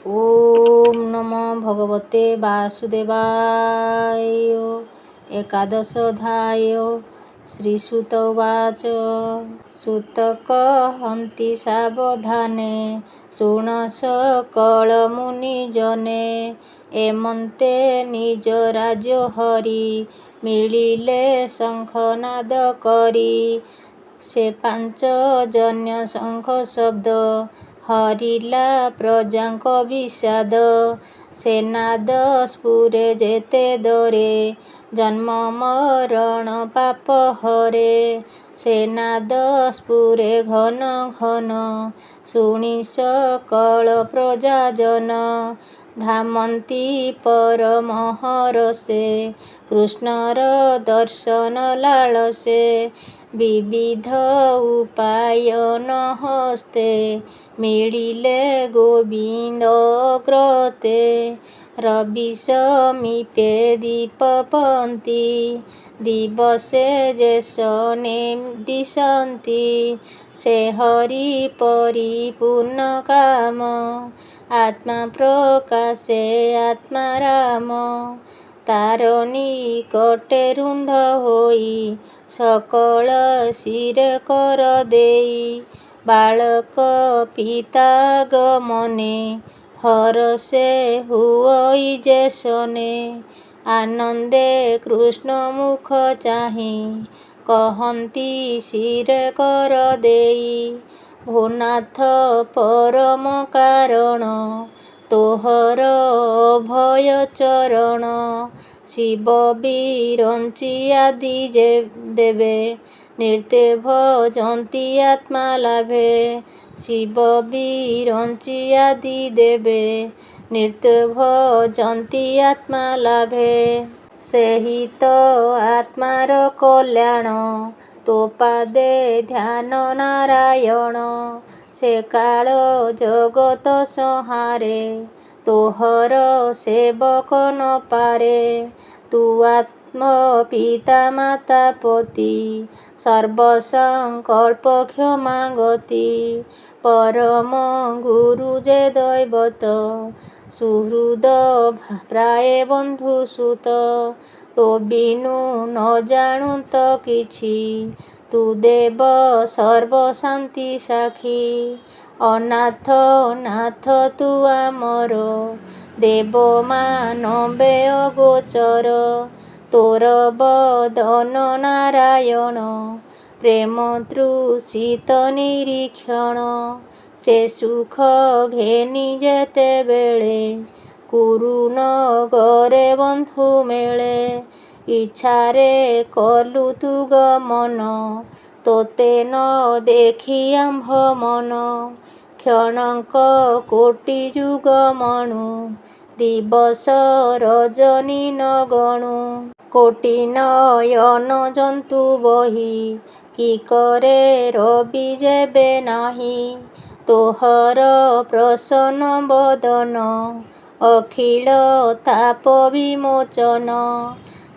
ओम नमो भगवते वासुदेवाय। एकादशोऽध्याय। श्रीसुत उवाच। सुत कहन्ति सावधाने, ଶୁଣ सकଳ ମୁନିଜନେ। ଏମନ୍ତେ ନିଜ ରାଜ୍ୟ ହରି, ମିଳିଲେ ଶଙ୍ଖନାଦ କରି। ସେ ପାଞ୍ଚଜନ୍ୟ ଶଙ୍ଖ ଶବ୍ଦ, ହରିଲା ପ୍ରଜାଙ୍କ ବିଷାଦ। ସେ ନାଦ ସ୍ଫୁରେ ଯେତେ ଦରେ, ଜନ୍ମ ମରଣ ପାପ ହରେ। ସେ ନାଦ ସ୍ଫୁରେ ଘନ ଘନ, ଶୁଣି ସକଳ ପ୍ରଜାଜନ। ଧାମନ୍ତି ପରମ ହରଷେ, କୃଷ୍ଣର ଦର୍ଶନ ଲାଳସେ। ବିବିଧ ଉପାୟନ ହସ୍ତେ, ମିଳିଲେ ଗୋବିନ୍ଦ ଅଗ୍ରତେ। ରବି ସମୀପେ ଦୀପପନ୍ତି, ଦିବସେ ଯେସନେ ଦିଶନ୍ତି। ସେ ହରି ପରିପୂର୍ଣ୍ଣ କାମ, ଆତ୍ମା ପ୍ରକାଶେ ଆତ୍ମାରାମ। ତାର ନିକଟେ ରୁଣ୍ଡ ହୋଇ, ସକଳ ଶିରେ କର ଦେଇ। ବାଳକ ପିତା ଗମନେ, ହରଷେ ହୁଅଇ ଯେସନେ। ଆନନ୍ଦେ କୃଷ୍ଣ ମୁଖ ଚାହିଁ, କହନ୍ତି ଶିରେ କର ଦେଇ। ଭୋ ନାଥ ପରମ କାରଣ, ତୋହର ଅଭୟ ଚରଣ। ଶିବ ବିରଞ୍ଚି ଆଦି ଦେବେ, ନିତ୍ୟ ଭଜନ୍ତି ଆତ୍ମା ଲାଭେ। ଶିବ ବିରଞ୍ଚି ଆଦି ଦେବେ, ନିତ୍ୟ ଭଜନ୍ତି ଆତ୍ମା ଲାଭେ। ସେହି ତ ଆତ୍ମାର କଲ୍ୟାଣ, ତୋ ପାଦେ ଧ୍ୟାନ ନାରାୟଣ। ସେ କାଳ ଜଗତ ସଂହାରେ, ତୋହର ସେବକ ନ ପାରେ। ତୁ ଆତ୍ମ ପିତା ମାତା ପତି, ସର୍ବ ସଂକଳ୍ପ କ୍ଷମା ଗତି। ପରମ ଗୁରୁ ଯେ ଦୈବତ, ସୁହୃଦ ପ୍ରାୟ ବନ୍ଧୁ ସୁତ। ତୋ ବିନୁ ନ ଜାଣୁତ କିଛି, ତୁ ଦେବ ସର୍ବ ଶାନ୍ତି ସାକ୍ଷୀ। ଅନାଥ ନାଥ ତୁ ଆମର, ଦେବ ମାନବେ ଅଗୋଚର। ତୋର ବଦନ ନାରାୟଣ, ପ୍ରେମ ତୃଷିତ ନିରୀକ୍ଷଣ। ସେ ସୁଖ ଘେନି ଯେତେବେଳେ, କୁରୁ ନଗରେ ବନ୍ଧୁ ମେଳେ। ଇଚ୍ଛାରେ କଲୁ ତୁ ଗମନ, ତୋତେ ନ ଦେଖି ଆମ୍ଭ ମନ। କ୍ଷଣକ କୋଟି ଯୁଗ ମଣୁ, ଦିବସ ରଜନୀ ନ ଗଣୁ। କୋଟି ନୟନ ଜନ୍ତୁ ବହି, କି କରେ ରବି ଯେବେ ନାହିଁ। ତୋହର ପ୍ରସନ୍ନ ବଦନ, ଅଖିଳ ତାପ ବିମୋଚନ।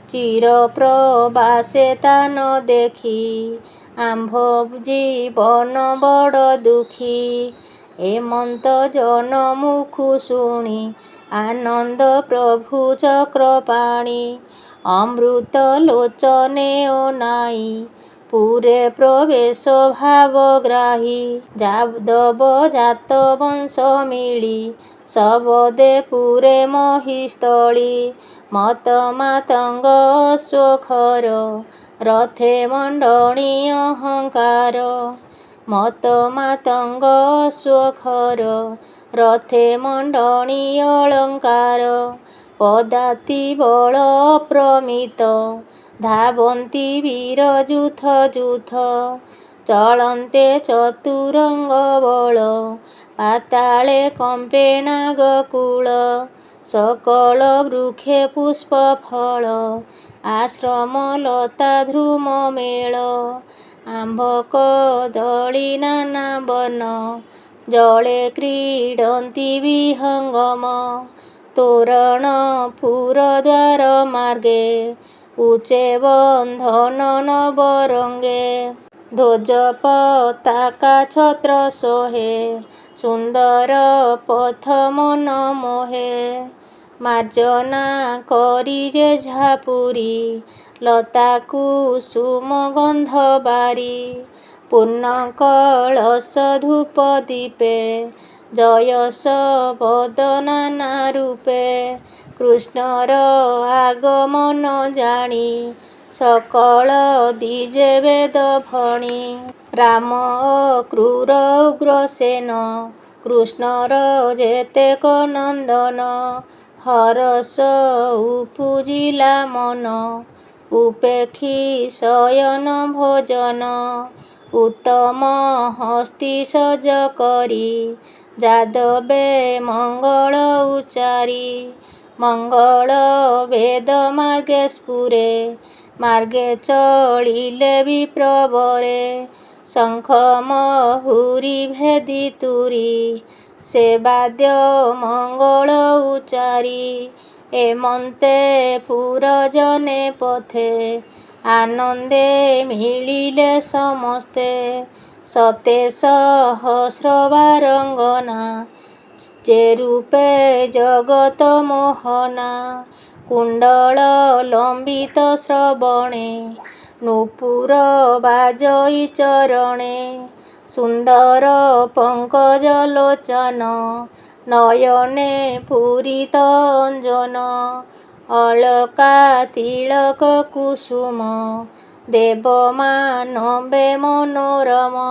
ଚିର ପ୍ରବାସେ ତା ନ ଦେଖି, ଆମ୍ଭ ଜୀବନ ବଡ଼ ଦୁଃଖୀ। ଏମନ୍ତ ଜନ ମୁଖୁ ଶୁଣି, ଆନନ୍ଦ ପ୍ରଭୁ ଚକ୍ରପାଣି। ଅମୃତ ଲୋଚନେ ଅନାଇ, ପୁରେ ପ୍ରବେଶ ଭାବଗ୍ରାହୀ। ଯାଦବ ଜାତ ବଂଶ ମିଳି, ସବଦେ ପୁରେ ମହିସ୍ଥଳୀ। ମତ ମାତଙ୍ଗ ଅଶ୍ୱଖର, ରଥେ ମଣ୍ଡଣି ଅହଙ୍କାର। ମତ ମାତଙ୍ଗ ଅଶ୍ୱଖର, ରଥେ ମଣ୍ଡଣି ଅଳଙ୍କାର। ପଦାତି ବଳ ଅପ୍ରମିତ, ଧାବନ୍ତି ବୀର ଯୁଥ ଯୁଥ। ଚଳନ୍ତେ ଚତୁରଙ୍ଗ ବଳ, ପାତାଳେ କମ୍ପେ ନାଗକୁଳ। ସକଳ ବୃକ୍ଷେ ପୁଷ୍ପ ଫଳ, ଆଶ୍ରମ ଲତା ଧ୍ରୁମ ମେଳ। ଆମ୍ଭ କଦଳୀ ନାନା ବନ, ଜଳେ କ୍ରୀଡ଼ନ୍ତି ବିହଙ୍ଗମ। ତୋରଣ ପୁର ଦ୍ୱାର ମାର୍ଗେ, ଉଚେ ବନ୍ଧନ ନବରଙ୍ଗେ। ଧ୍ୱଜ ପତାକା ଛତ୍ର ଶୋହେ, ସୁନ୍ଦର ପଥ ମନ ମୋହେ। ମାର୍ଜନା କରି ଯେଝା ପୁରୀ, ଲତା କୁସୁମ ଗନ୍ଧ ବାରି। ପୂର୍ଣ୍ଣ କଳସ ଧୂପ ଦୀପେ, ଜୟସ ବଦନା ନାନା ରୂପେ। କୃଷ୍ଣର ଆଗମନ ଜାଣି, ସକଳ ଦିଜେ ବେଦ ଭଣି। ରାମ ଅକ୍ରୂର ଉଗ୍ରସେନ, କୃଷ୍ଣର ଯେତେକ ନନ୍ଦନ। ହରଷ ଉପୁଜିଲା ମନ, ଉପେକ୍ଷି ଶୟନ ଭୋଜନ। ଉତ୍ତମ ହସ୍ତୀ ସଜ କରି, ଯାଦବେ ମଙ୍ଗଳ ଉଚାରି। ମଙ୍ଗଳ ବେଦ ମାର୍ଗେ ସ୍ଫୁରେ, ମାର୍ଗେ ଚଳିଲେ ବିପ୍ରବରେ। ଶଙ୍ଖ ମହୁରୀ ଭେଦି ତୁରୀ, ସେ ବାଦ୍ୟ ମଙ୍ଗଳ ଉଚାରି। ଏମନ୍ତେ ପୁରଜନେ ପଥେ, ଆନନ୍ଦେ ମିଳିଲେ ସମସ୍ତେ। ଶତେ ସହସ୍ର ବାରଙ୍ଗନା, ଯେ ରୂପେ ଜଗତ ମୋହନା। କୁଣ୍ଡଳ ଲମ୍ବିତ ଶ୍ରବଣେ, ନୂପୁର ବାଜଇ ଚରଣେ। ସୁନ୍ଦର ପଙ୍କଜ ଲୋଚନ, ନୟନେ ପୂରିତ ଅଞ୍ଜନ। ଅଳକା ତିଳକ କୁସୁମ, ଦେବମାନବେ ମନୋରମ।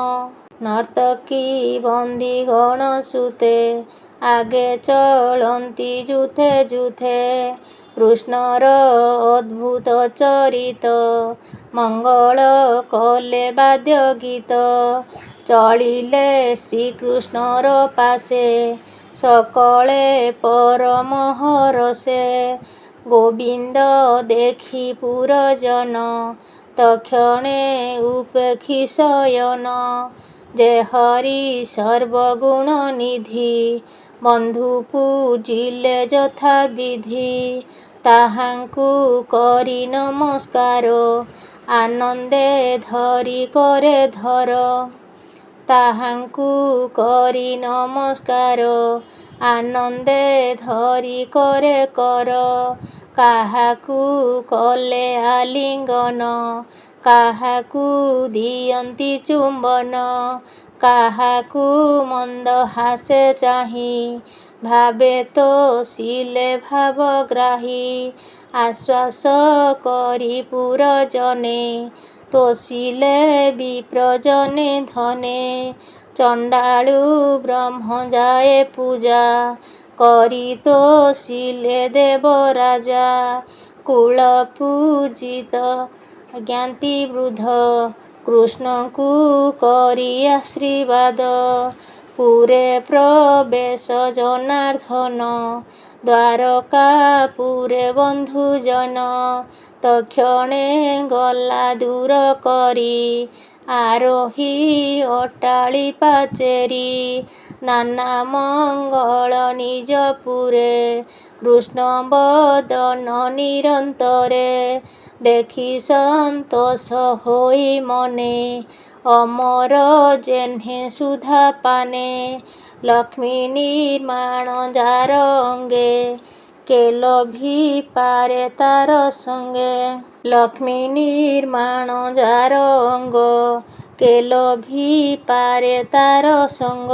ନର୍ତ୍ତକୀ ବନ୍ଦୀଗଣ ସୁତେ, ଆଗେ ଚଳନ୍ତି ଯୁଥେ ଯୁଥେ। କୃଷ୍ଣର ଅଦ୍ଭୁତ ଚରିତ, ମଙ୍ଗଳ କଲେ ବାଦ୍ୟ ଗୀତ। ଚଳିଲେ ଶ୍ରୀକୃଷ୍ଣର ପାଶେ, ସକଳେ ପରମ ହରଷେ। ଗୋବିନ୍ଦ ଦେଖି ପୁରଜନ, ତକ୍ଷଣେ ଉପେକ୍ଷି ଶୟନ। ଯେ ହରି ସର୍ବଗୁଣ ନିଧି, ବନ୍ଧୁ ପୂଜିଲେ ଯଥା ବିଧି। ତାହାଙ୍କୁ କରି ନମସ୍କାର, ଆନନ୍ଦେ ଧରି କରେ ଧର। ତାହାଙ୍କୁ କରି ନମସ୍କାର, ଆନନ୍ଦେ ଧରି କରେ କର। କାହାକୁ କଲେ ଆଲିଙ୍ଗନ, କାହାକୁ ଦିଅନ୍ତି ଚୁମ୍ବନ। କାହାକୁ ମନ୍ଦହାସେ ଚାହିଁ, ଭାବେ ତୋଷିଲେ ଭାବଗ୍ରାହୀ। ଆଶ୍ୱାସ କରି ପୁରଜନେ, ତୋଷିଲେ ବିପ୍ରଜନେ ଧନେ। ଚଣ୍ଡାଳୁ ବ୍ରହ୍ମ ଯାଏ ପୂଜା, କରି ତୋଷିଲେ ଦେବରାଜା। କୁଳ ପୂଜିତ ଜ୍ଞାତି ବୃଦ୍ଧ, କୃଷ୍ଣଙ୍କୁ କରି ଆଶୀର୍ବାଦ। ପୁରେ ପ୍ରବେଶ ଜନାର୍ଦ୍ଦନ, ଦ୍ୱାରକାପୁରେ ବନ୍ଧୁଜନ। ତକ୍ଷଣେ ଗଲା ଦୂର କରି, ଆରୋହୀ ଅଟ୍ଟାଳି ପାଚେରୀ। ନାନା ମଙ୍ଗଳ ନିଜ ପୁରେ, କୃଷ୍ଣ ବଦନ ନିରନ୍ତରେ। ଦେଖି ସନ୍ତୋଷ ହୋଇ ମନେ, ଅମର ଯେହ୍ନେ ସୁଧା ପାନେ। ଲକ୍ଷ୍ମୀ ନିର୍ମାଣ ଯାର ଅଙ୍ଗେ, କେ ଲୋଭି ପାରେ ତାର ସଙ୍ଗେ। ଲକ୍ଷ୍ମୀ ନିର୍ମାଣ ଯାର ଅଙ୍ଗ, କେ ଲୋଭି ପାରେ ତାର ସଙ୍ଗ।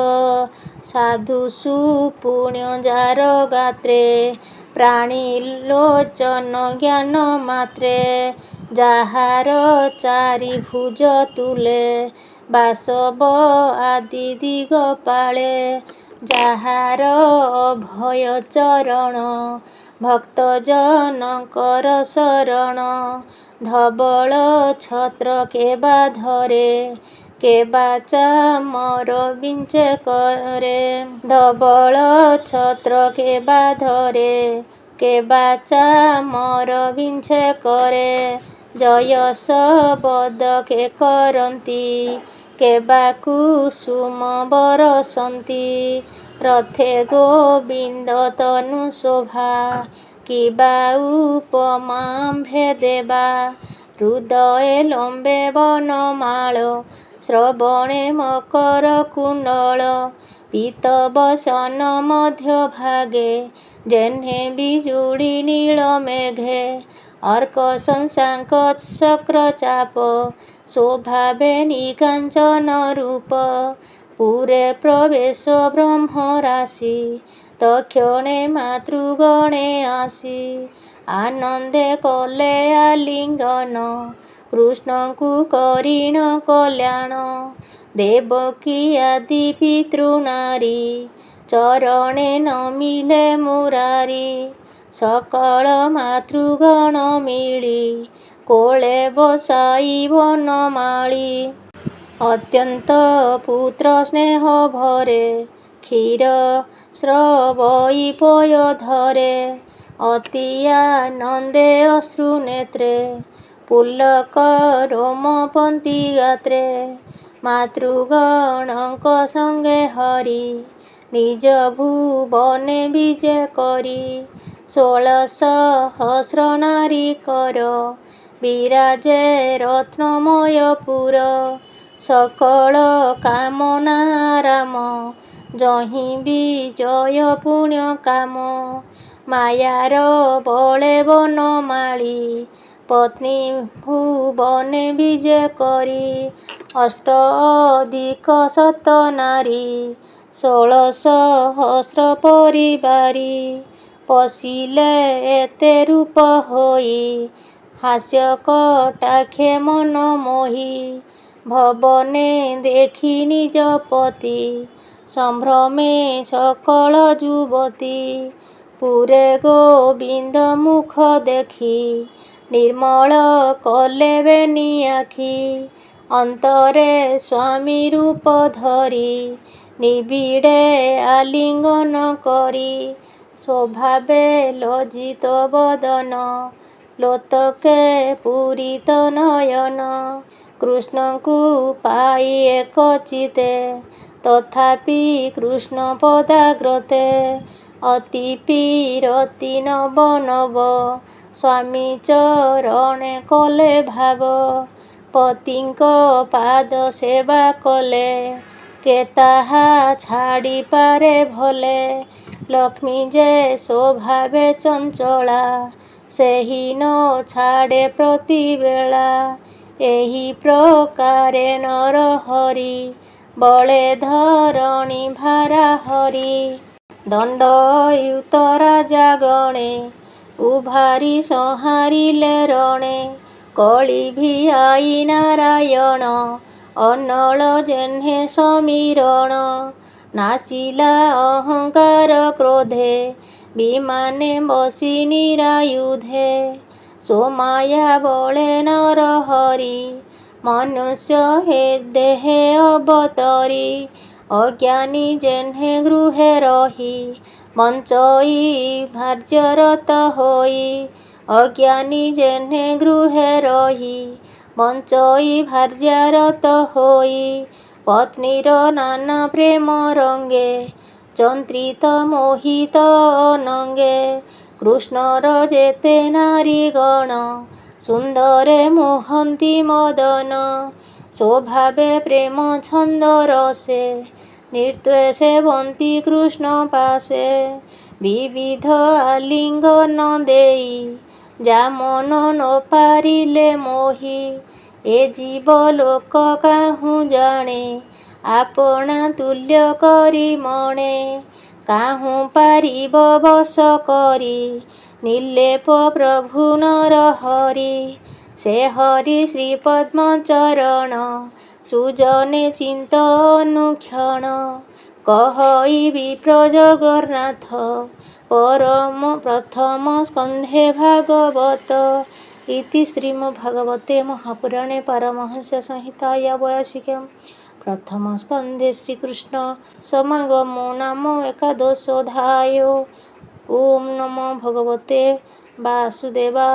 ସାଧୁ ସୁପୁଣ୍ୟ ଯାର ଗାତ୍ରେ, ପ୍ରାଣୀ ଲୋଚନ ଜ୍ଞାନ ମାତ୍ରେ। ଯାହାର ଚାରି ଭୁଜ ତୁଲେ, ବାସବ ଆଦି ଦିଗପାଳେ। ଯାହାର ଅଭୟ ଚରଣ, ଭକ୍ତଜନଙ୍କର ଶରଣ। ଧବଳ ଛତ୍ର କେବା ଧରେ, କେବା ଚାମର ବିଞ୍ଚେ କରେ। ଧବଳ ଛତ୍ର କେବା ଧରେ, କେବା ଚାମର ବିଞ୍ଚେ କରେ। ଜୟସ ବଦ କେ କରନ୍ତି, କେବା କୁସୁମ ବରଷନ୍ତି। ରଥେ ଗୋବିନ୍ଦ ତନୁ ଶୋଭା, କିବା ଉପମା ଆମ୍ଭେ ଦେବା। ହୃଦଏ ଲମ୍ବେ ବନମାଳ, ଶ୍ରବଣେ ମକର କୁଣ୍ଡଳ। ପୀତବସନ ମଧ୍ୟ ଭାଗେ, ଯେହ୍ନେ ବିଜୁଳି ନୀଳ ମେଘେ। ଅର୍କ ଶଶାଙ୍କ ଚକ୍ରଚାପ, ଶୋଭାବେ ନିକାଞ୍ଚନ ରୂପ। ପୁରେ ପ୍ରବେଶ ବ୍ରହ୍ମରାଶି, ତକ୍ଷଣେ ମାତୃଗଣେ ଆସି। ଆନନ୍ଦେ କଲେ ଆଲିଙ୍ଗନ, କୃଷ୍ଣଙ୍କୁ କରିଣ କଲ୍ୟାଣ। ଦେବକୀ ଆଦି ପିତୃନାରୀ, ଚରଣେ ନମିଲେ ମୁରାରି। ସକଳ ମାତୃଗଣ ମିଳି, କୋଳେ ବସାଇ ବନମାଳି। ଅତ୍ୟନ୍ତ ପୁତ୍ର ସ୍ନେହ ଭରେ, କ୍ଷୀର ସ୍ରବଇ ପୟ ଧରେ। ଅତି ଆନନ୍ଦେ ଅଶ୍ରୁ ନେତ୍ରେ, ପୁଲକ ରୋମପନ୍ତି ଗାତ୍ରେ। ମାତୃଗଣଙ୍କ ସଙ୍ଗେ ହରି, ନିଜ ଭୁବନେ ବିଜେ କରି। 16,000 ନାରୀ କର, ବିରାଜେ ରତ୍ନମୟ ପୁର। ସକଳ କାମନା ରାମ, ଯହିଁ ବିଜୟ ପୁଣ୍ୟ କାମ। ମାୟାର ବଳେ ବନମାଳି, ପତ୍ନୀ ଭୁବନେ ବିଜେ କରି। ଅଷ୍ଟଅଧିକ ଶତ ନାରୀ, 16,000 ପରିବାରି। ପଶିଲେ ଏତେ ରୂପ ହୋଇ, ହାସ୍ୟ କଟାକ୍ଷେ ମନ ମୋହି। ଭବନେ ଦେଖି ନିଜ ପତି, ସମ୍ଭ୍ରମେ ସକଳ ଯୁବତୀ। ପୁରେ ଗୋବିନ୍ଦ ମୁଖ ଦେଖି, ନିର୍ମଳ କଲେ ବେନି ଆଖି। ଅନ୍ତରେ ସ୍ୱାମୀ ରୂପ ଧରି, ନିବିଡ଼େ ଆଲିଙ୍ଗନ କରି। ସ୍ୱଭାବେ ଲଜ୍ଜିତ ବଦନ, ଲୋତକେ ପୂରିତ ନୟନ। କୃଷ୍ଣଙ୍କୁ ପାଇ ଏକଚିତେ, ତଥାପି କୃଷ୍ଣ ପଦାଗ୍ରତେ। ଅତି ପୀରତି ନବ ନବ, ସ୍ୱାମୀ ଚରଣେ କଲେ ଭାବ। ପତିଙ୍କ ପାଦ ସେବା କଲେ, କେ ତାହା ଛାଡ଼ି ପାରେ ଭଲେ। ଲକ୍ଷ୍ମୀ ଯେ ସ୍ୱଭାବେ ଚଞ୍ଚଳା, ସେହି ନ ଛାଡ଼େ ପ୍ରତିବେଳା। ଏହି ପ୍ରକାରେ ନରହରି, ବଳେ ଧରଣୀ ଭାରା ହରି। ଦଣ୍ଡୟୁତ ରାଜା ଗଣେ, ଉଭାରି ସଂହାରିଲେ ରଣେ। କଳି ଭିଆଇ ନାରାୟଣ, ଅନଳ ଯେହ୍ନେ ସମୀରଣ। ନାଶିଲା ଅହଙ୍କାର କ୍ରୋଧେ, ବିମାନେ ବସି ନିରାୟୁଧେ। ସ୍ୱମାୟା ବଳେ ନରହରି, ମନୁଷ୍ୟ ଦେହେ ଅବତରି। ଅଜ୍ଞାନୀ ଯେହ୍ନେ ଗୃହେ ରହି, ବଞ୍ଚଇ ଭାର୍ଯ୍ୟରତ ହୋଇ। ଅଜ୍ଞାନୀ ଯେହ୍ନେ ଗୃହେ ରହି, ବଞ୍ଚଇ ଭାର୍ଯ୍ୟାରତ ହୋଇ। ପତ୍ନୀର ନାନା ପ୍ରେମ ରଙ୍ଗେ, ଯନ୍ତ୍ରିତ ମୋହିତ ଅନଙ୍ଗେ। କୃଷ୍ଣର ଯେତେ ନାରୀଗଣ, ସୁନ୍ଦରେ ମୋହନ୍ତି ମଦନ। ସ୍ୱଭାବେ ପ୍ରେମ ଛନ୍ଦ ରସେ, ନୃତ୍ୟ ସେବନ୍ତି କୃଷ୍ଣ ପାଶେ। ବିବିଧ ଆଲିଙ୍ଗନ ଦେଇ, ଯା ମନ ନ ପାରିଲେ ମୋହି। ଏ ଜୀବ ଲୋକ କାହୁଁ ଜାଣେ, ଆପଣା ତୁଲ୍ୟ କରି ମଣେ। କାହୁଁ ପାରିବ ବଶ କରି, ନିର୍ଲେପ ପ୍ରଭୁ ନରହରି। ସେ ହରି ଶ୍ରୀପଦ୍ମ ଚରଣ, ସୁଜନେ ଚିନ୍ତ ଅନୁକ୍ଷଣ। କହଇ ବିପ୍ର ଜଗନ୍ନାଥ, ପ୍ରଥମ ସ୍କନ୍ଧେ ଭାଗବତ। ଇତି ଶ୍ରୀମଦ୍ଭାଗବତେ ମହାପୁରାଣେ ପାରମହଂସ ସଂହିତାୟା ବୈୟାସିକ୍ୟାଂ ପ୍ରଥମ ସ୍କନ୍ଧେ ଶ୍ରୀକୃଷ୍ଣ ସମାଗମୋ ନାମ ଏକାଦଶୋऽଧ୍ୟାୟଃ। ଓಂ ନମୋ ଭଗବତେ ବାସୁଦେବାୟ।